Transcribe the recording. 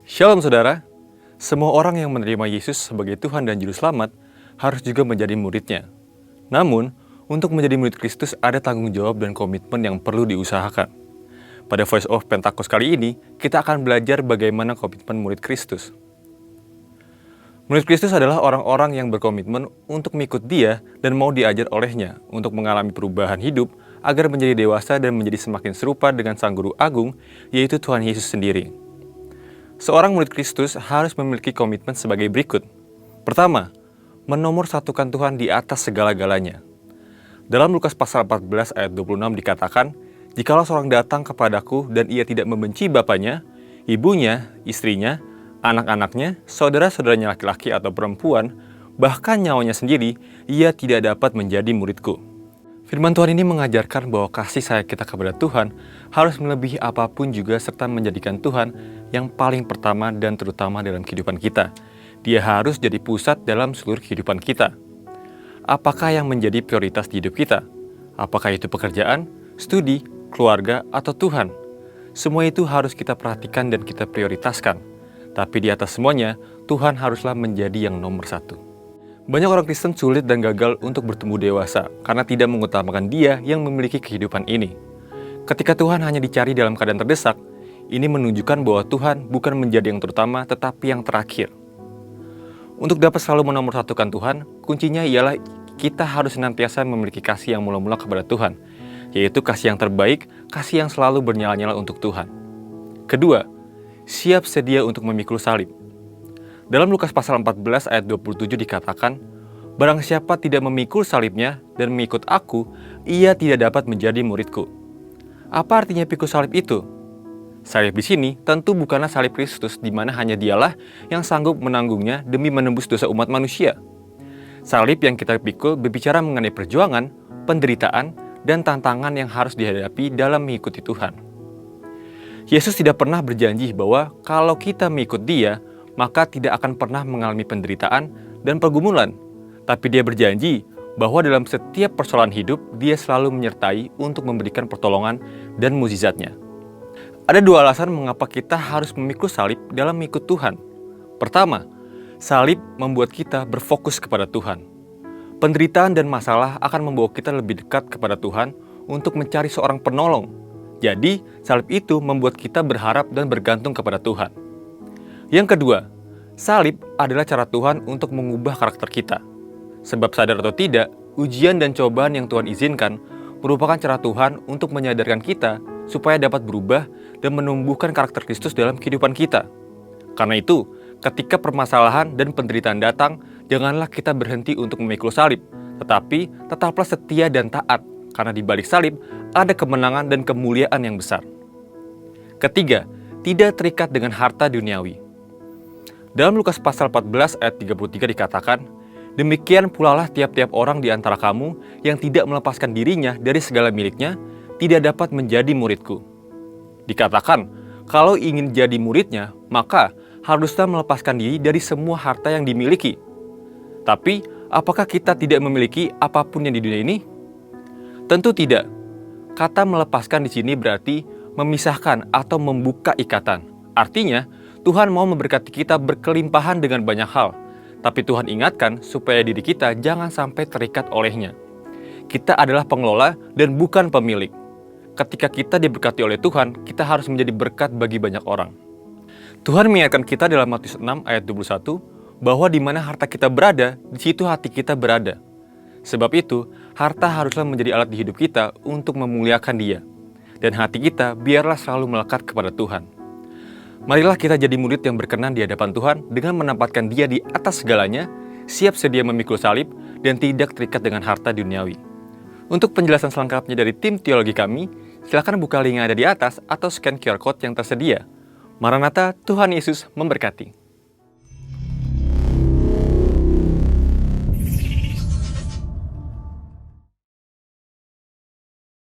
Shalom saudara, semua orang yang menerima Yesus sebagai Tuhan dan Juru Selamat harus juga menjadi muridnya. Namun, untuk menjadi murid Kristus ada tanggung jawab dan komitmen yang perlu diusahakan. Pada Voice of Pentakos kali ini, kita akan belajar bagaimana komitmen murid Kristus. Murid Kristus adalah orang-orang yang berkomitmen untuk mengikut Dia dan mau diajar olehnya untuk mengalami perubahan hidup agar menjadi dewasa dan menjadi semakin serupa dengan Sang Guru Agung, yaitu Tuhan Yesus sendiri. Seorang murid Kristus harus memiliki komitmen sebagai berikut. Pertama, menomorsatukan Tuhan di atas segala-galanya. Dalam Lukas pasal 14 ayat 26 dikatakan, "Jikalau seorang datang kepadaku dan ia tidak membenci bapaknya, ibunya, istrinya, anak-anaknya, saudara-saudaranya laki-laki atau perempuan, bahkan nyawanya sendiri, ia tidak dapat menjadi muridku." Firman Tuhan ini mengajarkan bahwa kasih sayang kita kepada Tuhan harus melebihi apapun juga serta menjadikan Tuhan yang paling pertama dan terutama dalam kehidupan kita. Dia harus jadi pusat dalam seluruh kehidupan kita. Apakah yang menjadi prioritas di hidup kita? Apakah itu pekerjaan, studi, keluarga, atau Tuhan? Semua itu harus kita perhatikan dan kita prioritaskan. Tapi di atas semuanya, Tuhan haruslah menjadi yang nomor satu. Banyak orang Kristen sulit dan gagal untuk bertumbuh dewasa karena tidak mengutamakan Dia yang memiliki kehidupan ini. Ketika Tuhan hanya dicari dalam keadaan terdesak, ini menunjukkan bahwa Tuhan bukan menjadi yang terutama tetapi yang terakhir. Untuk dapat selalu menomorsatukan Tuhan, kuncinya ialah kita harus senantiasa memiliki kasih yang mula-mula kepada Tuhan, yaitu kasih yang terbaik, kasih yang selalu bernyala-nyala untuk Tuhan. Kedua, siap sedia untuk memikul salib. Dalam Lukas pasal 14 ayat 27 dikatakan, "Barang siapa tidak memikul salibnya dan mengikut aku, ia tidak dapat menjadi muridku." Apa artinya pikul salib itu? Salib di sini tentu bukanlah salib Kristus di mana hanya Dialah yang sanggup menanggungnya demi menembus dosa umat manusia. Salib yang kita pikul berbicara mengenai perjuangan, penderitaan, dan tantangan yang harus dihadapi dalam mengikuti Tuhan. Yesus tidak pernah berjanji bahwa kalau kita mengikut Dia, maka tidak akan pernah mengalami penderitaan dan pergumulan. Tapi Dia berjanji bahwa dalam setiap persoalan hidup, Dia selalu menyertai untuk memberikan pertolongan dan mukjizat-Nya. Ada dua alasan mengapa kita harus memikul salib dalam mengikut Tuhan. Pertama, salib membuat kita berfokus kepada Tuhan. Penderitaan dan masalah akan membawa kita lebih dekat kepada Tuhan untuk mencari seorang penolong. Jadi, salib itu membuat kita berharap dan bergantung kepada Tuhan. Yang kedua, salib adalah cara Tuhan untuk mengubah karakter kita. Sebab sadar atau tidak, ujian dan cobaan yang Tuhan izinkan merupakan cara Tuhan untuk menyadarkan kita supaya dapat berubah dan menumbuhkan karakter Kristus dalam kehidupan kita. Karena itu, ketika permasalahan dan penderitaan datang, janganlah kita berhenti untuk memikul salib, tetapi tetaplah setia dan taat, karena di balik salib ada kemenangan dan kemuliaan yang besar. Ketiga, tidak terikat dengan harta duniawi. Dalam Lukas pasal 14 ayat 33 dikatakan, "Demikian pulalah tiap-tiap orang di antara kamu yang tidak melepaskan dirinya dari segala miliknya, tidak dapat menjadi muridku." Dikatakan, kalau ingin jadi muridnya, maka haruslah melepaskan diri dari semua harta yang dimiliki. Tapi, apakah kita tidak memiliki apapun yang di dunia ini? Tentu tidak. Kata melepaskan di sini berarti memisahkan atau membuka ikatan. Artinya, Tuhan mau memberkati kita berkelimpahan dengan banyak hal, tapi Tuhan ingatkan supaya diri kita jangan sampai terikat olehnya. Kita adalah pengelola dan bukan pemilik. Ketika kita diberkati oleh Tuhan, kita harus menjadi berkat bagi banyak orang. Tuhan mengingatkan kita dalam Matius 6 ayat 21, bahwa di mana harta kita berada, di situ hati kita berada. Sebab itu, harta haruslah menjadi alat di hidup kita untuk memuliakan Dia. Dan hati kita biarlah selalu melekat kepada Tuhan. Marilah kita jadi murid yang berkenan di hadapan Tuhan dengan menempatkan Dia di atas segalanya, siap sedia memikul salib, dan tidak terikat dengan harta duniawi. Untuk penjelasan selengkapnya dari tim teologi kami, silakan buka link yang ada di atas atau scan QR Code yang tersedia. Maranatha, Tuhan Yesus memberkati.